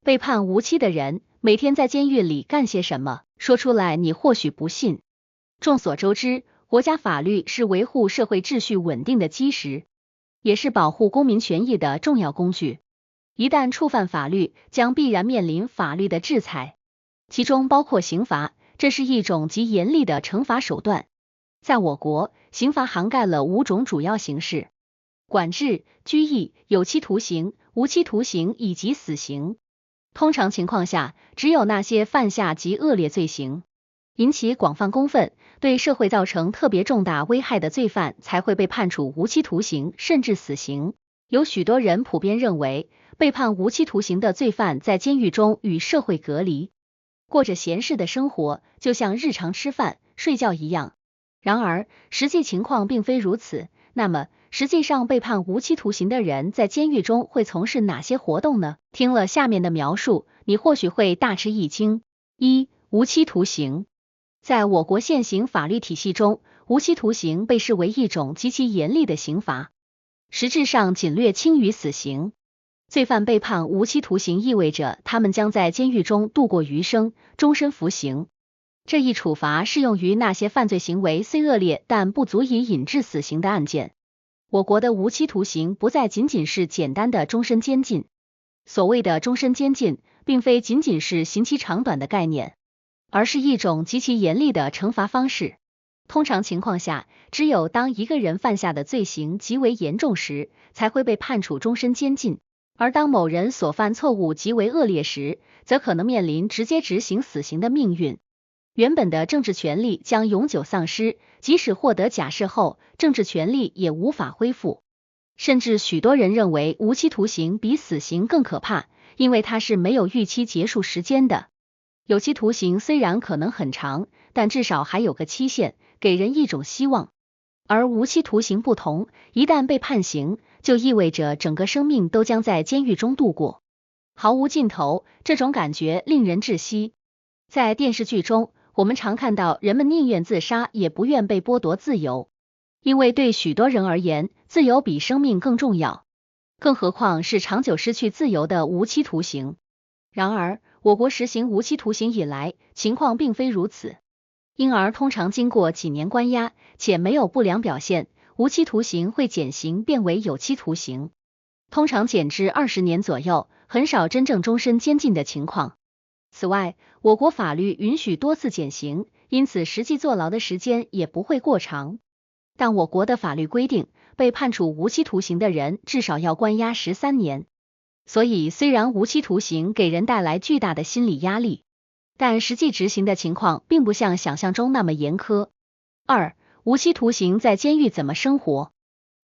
被判无期的人每天在监狱里干些什么？说出来你或许不信。众所周知，国家法律是维护社会秩序稳定的基石，也是保护公民权益的重要工具。一旦触犯法律，将必然面临法律的制裁，其中包括刑罚，这是一种极严厉的惩罚手段。在我国，刑罚涵盖了5种主要形式：管制、拘役、有期徒刑、无期徒刑以及死刑。通常情况下，只有那些犯下极恶劣罪行，引起广泛公愤，对社会造成特别重大危害的罪犯才会被判处无期徒刑甚至死刑。有许多人普遍认为，被判无期徒刑的罪犯在监狱中与社会隔离，过着闲适的生活，就像日常吃饭、睡觉一样。然而，实际情况并非如此。那么，实际上被判无期徒刑的人在监狱中会从事哪些活动呢？听了下面的描述，你或许会大吃一惊。1、无期徒刑。在我国现行法律体系中，无期徒刑被视为一种极其严厉的刑罚，实质上仅略轻于死刑。罪犯被判无期徒刑意味着他们将在监狱中度过余生，终身服刑。这一处罚适用于那些犯罪行为虽恶劣但不足以引致死刑的案件。我国的无期徒刑不再仅仅是简单的终身监禁。所谓的终身监禁，并非仅仅是刑期长短的概念，而是一种极其严厉的惩罚方式。通常情况下，只有当一个人犯下的罪行极为严重时，才会被判处终身监禁，而当某人所犯错误极为恶劣时，则可能面临直接执行死刑的命运。原本的政治权利将永久丧失，即使获得假释后，政治权利也无法恢复。甚至许多人认为无期徒刑比死刑更可怕，因为它是没有预期结束时间的。有期徒刑虽然可能很长，但至少还有个期限，给人一种希望。而无期徒刑不同，一旦被判刑，就意味着整个生命都将在监狱中度过，毫无尽头，这种感觉令人窒息。在电视剧中，我们常看到人们宁愿自杀也不愿被剥夺自由，因为对许多人而言，自由比生命更重要，更何况是长久失去自由的无期徒刑。然而，我国实行无期徒刑以来，情况并非如此，因而通常经过几年关押，且没有不良表现，无期徒刑会减刑变为有期徒刑，通常减至20年左右，很少真正终身监禁的情况。此外，我国法律允许多次减刑，因此实际坐牢的时间也不会过长。但我国的法律规定，被判处无期徒刑的人至少要关押13年。所以，虽然无期徒刑给人带来巨大的心理压力，但实际执行的情况并不像想象中那么严苛。2、无期徒刑在监狱怎么生活？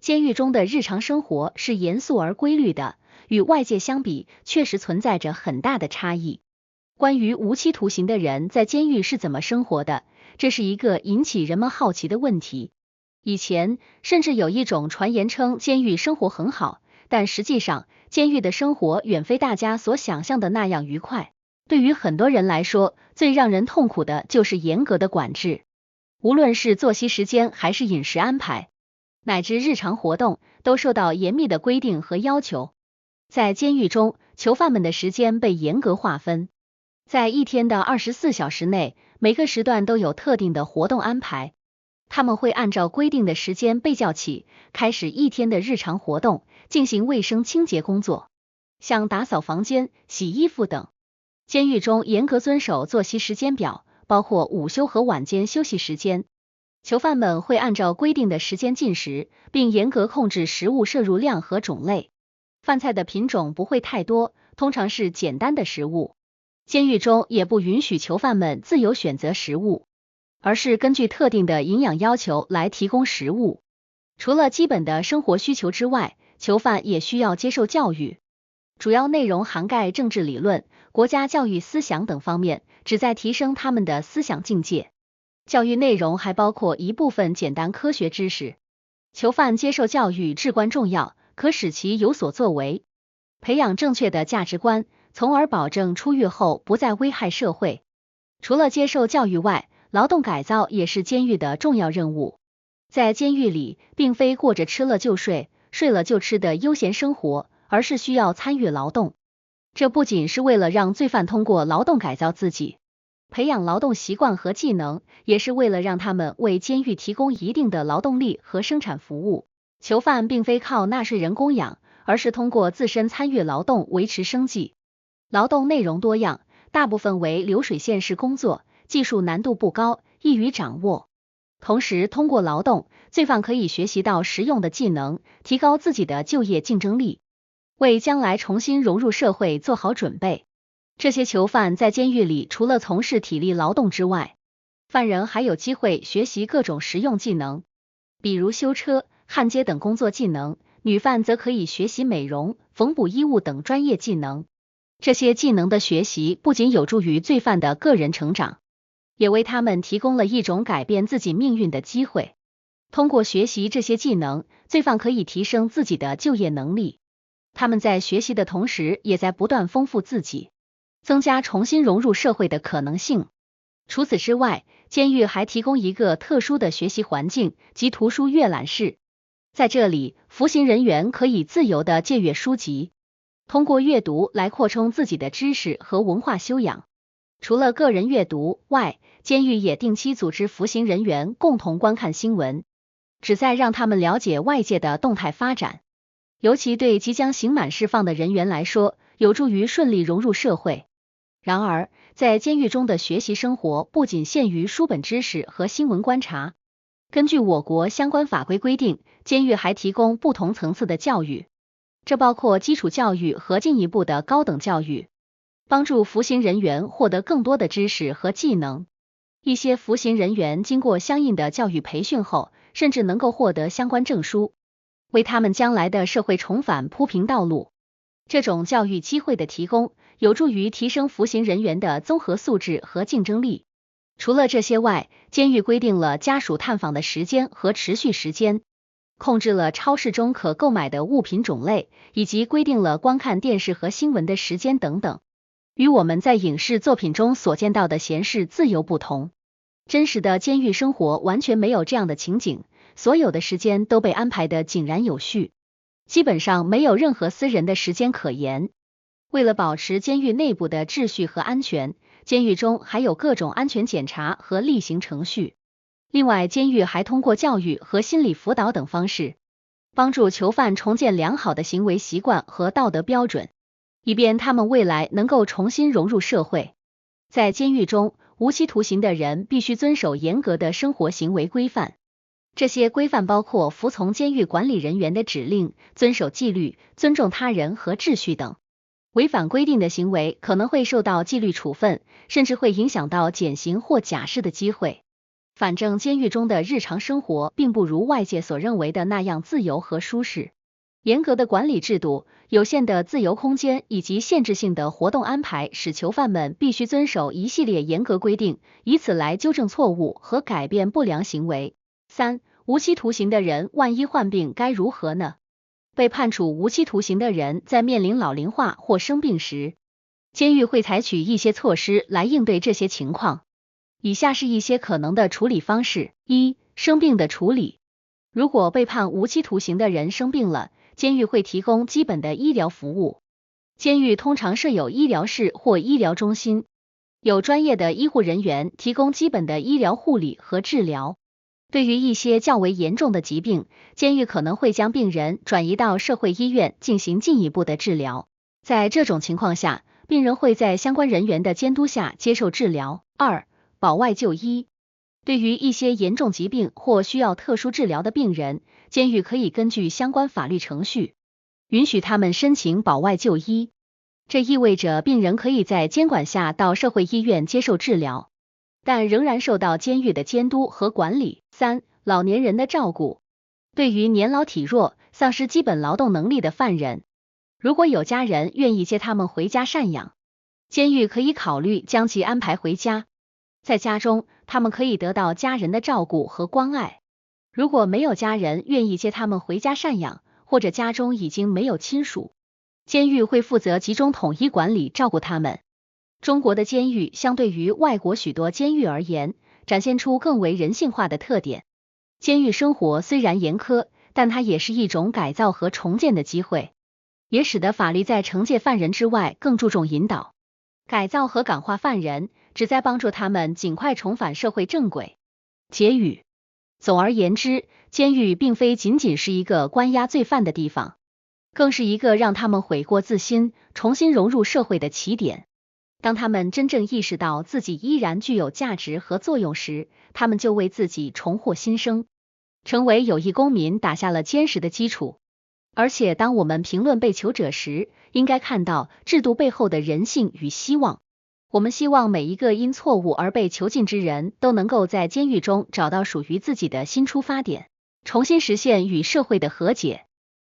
监狱中的日常生活是严肃而规律的，与外界相比，确实存在着很大的差异。关于无期徒刑的人在监狱是怎么生活的，这是一个引起人们好奇的问题。以前，甚至有一种传言称监狱生活很好，但实际上，监狱的生活远非大家所想象的那样愉快。对于很多人来说，最让人痛苦的就是严格的管制，无论是作息时间还是饮食安排，乃至日常活动，都受到严密的规定和要求。在监狱中，囚犯们的时间被严格划分，在一天的24小时内，每个时段都有特定的活动安排。他们会按照规定的时间被叫起，开始一天的日常活动，进行卫生清洁工作，像打扫房间、洗衣服等。监狱中严格遵守作息时间表，包括午休和晚间休息时间。囚犯们会按照规定的时间进食，并严格控制食物摄入量和种类。饭菜的品种不会太多，通常是简单的食物。监狱中也不允许囚犯们自由选择食物，而是根据特定的营养要求来提供食物。除了基本的生活需求之外，囚犯也需要接受教育，主要内容涵盖政治理论、国家教育思想等方面，旨在提升他们的思想境界。教育内容还包括一部分简单科学知识。囚犯接受教育至关重要，可使其有所作为，培养正确的价值观，从而保证出狱后不再危害社会。除了接受教育外，劳动改造也是监狱的重要任务。在监狱里，并非过着吃了就睡，睡了就吃的悠闲生活，而是需要参与劳动。这不仅是为了让罪犯通过劳动改造自己，培养劳动习惯和技能，也是为了让他们为监狱提供一定的劳动力和生产服务。囚犯并非靠纳税人供养，而是通过自身参与劳动维持生计。劳动内容多样，大部分为流水线式工作，技术难度不高，易于掌握。同时，通过劳动，罪犯可以学习到实用的技能，提高自己的就业竞争力，为将来重新融入社会做好准备。这些囚犯在监狱里除了从事体力劳动之外，犯人还有机会学习各种实用技能，比如修车、焊接等工作技能。女犯则可以学习美容、缝补衣物等专业技能。这些技能的学习不仅有助于罪犯的个人成长，也为他们提供了一种改变自己命运的机会。通过学习这些技能，罪犯可以提升自己的就业能力。他们在学习的同时，也在不断丰富自己，增加重新融入社会的可能性。除此之外，监狱还提供一个特殊的学习环境，即图书阅览室。在这里，服刑人员可以自由地借阅书籍，通过阅读来扩充自己的知识和文化修养。除了个人阅读外，监狱也定期组织服刑人员共同观看新闻，旨在让他们了解外界的动态发展。尤其对即将刑满释放的人员来说，有助于顺利融入社会。然而，在监狱中的学习生活不仅限于书本知识和新闻观察。根据我国相关法规规定，监狱还提供不同层次的教育，这包括基础教育和进一步的高等教育，帮助服刑人员获得更多的知识和技能。一些服刑人员经过相应的教育培训后，甚至能够获得相关证书，为他们将来的社会重返铺平道路。这种教育机会的提供，有助于提升服刑人员的综合素质和竞争力。除了这些外，监狱规定了家属探访的时间和持续时间，控制了超市中可购买的物品种类，以及规定了观看电视和新闻的时间等等。与我们在影视作品中所见到的闲适自由不同，真实的监狱生活完全没有这样的情景，所有的时间都被安排得井然有序，基本上没有任何私人的时间可言。为了保持监狱内部的秩序和安全，监狱中还有各种安全检查和例行程序。另外，监狱还通过教育和心理辅导等方式，帮助囚犯重建良好的行为习惯和道德标准，以便他们未来能够重新融入社会。在监狱中，无期徒刑的人必须遵守严格的生活行为规范。这些规范包括服从监狱管理人员的指令、遵守纪律、尊重他人和秩序等。违反规定的行为可能会受到纪律处分，甚至会影响到减刑或假释的机会。反正监狱中的日常生活并不如外界所认为的那样自由和舒适。严格的管理制度、有限的自由空间以及限制性的活动安排，使囚犯们必须遵守一系列严格规定，以此来纠正错误和改变不良行为。3. 无期徒刑的人万一患病该如何呢？被判处无期徒刑的人在面临老龄化或生病时，监狱会采取一些措施来应对这些情况。以下是一些可能的处理方式。1. 生病的处理。如果被判无期徒刑的人生病了，监狱会提供基本的医疗服务。监狱通常设有医疗室或医疗中心，有专业的医护人员提供基本的医疗护理和治疗。对于一些较为严重的疾病，监狱可能会将病人转移到社会医院进行进一步的治疗。在这种情况下，病人会在相关人员的监督下接受治疗。2. 保外就医。对于一些严重疾病或需要特殊治疗的病人，监狱可以根据相关法律程序，允许他们申请保外就医。这意味着病人可以在监管下到社会医院接受治疗，但仍然受到监狱的监督和管理。3. 老年人的照顾。对于年老体弱、丧失基本劳动能力的犯人，如果有家人愿意接他们回家赡养，监狱可以考虑将其安排回家。在家中，他们可以得到家人的照顾和关爱。如果没有家人愿意接他们回家赡养，或者家中已经没有亲属，监狱会负责集中统一管理照顾他们。中国的监狱相对于外国许多监狱而言，展现出更为人性化的特点。监狱生活虽然严苛，但它也是一种改造和重建的机会。也使得法律在惩戒犯人之外更注重引导、改造和感化犯人，旨在帮助他们尽快重返社会正轨。结语：总而言之，监狱并非仅仅是一个关押罪犯的地方，更是一个让他们悔过自新、重新融入社会的起点。当他们真正意识到自己依然具有价值和作用时，他们就为自己重获新生，成为有益公民打下了坚实的基础。而且当我们评论被囚者时，应该看到制度背后的人性与希望。我们希望每一个因错误而被囚禁之人都能够在监狱中找到属于自己的新出发点，重新实现与社会的和解。